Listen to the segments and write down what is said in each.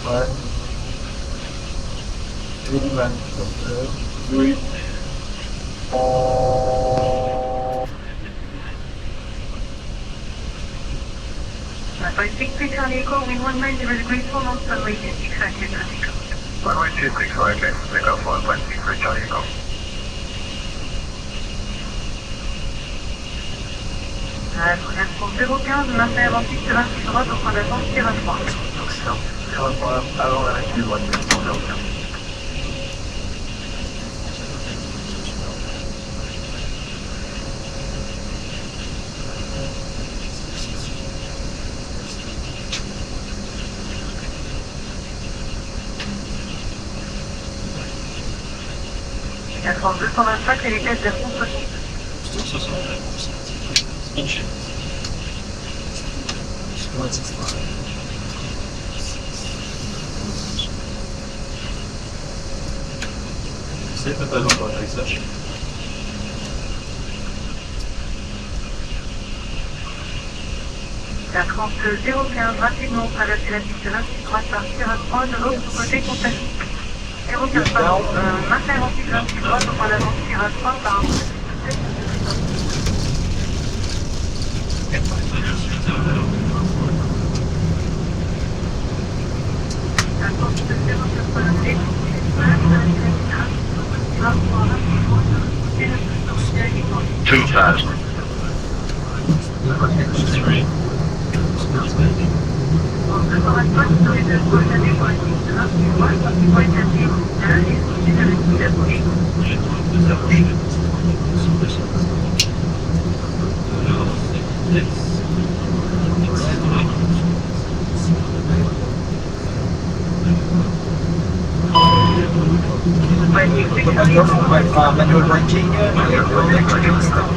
Ouais. Eddieman. Oui. By 63 Charlie Echo, wind 190 degrees, full on runway 26 active traffic. Runway 26, okay. Take off 1.63 Charlie Echo. Pour 015, maintien avant piste 26 droite au point d'avance, tir à 3. Avant la recul, droite, 015. À 3225, et les tests version 60. 165. C'est pas encore l'atterrissage. À 30 015, rapidement traverser la piste 26 droite par tir à 3 de l'autre côté contact. 015 pardon, maintien avant piste 26 droite au point d'avance, tir à 3 par Manual braking, electrical stuff.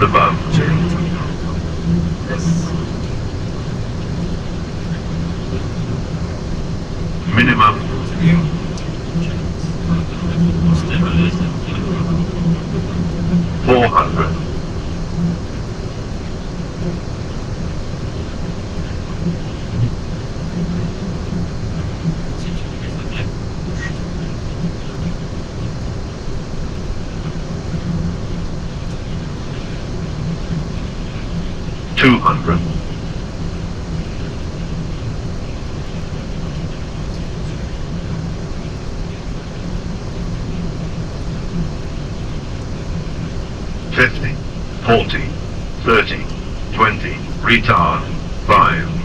Above. Minimum. 400. $200. 50, 40, 30, 20, retard, 5.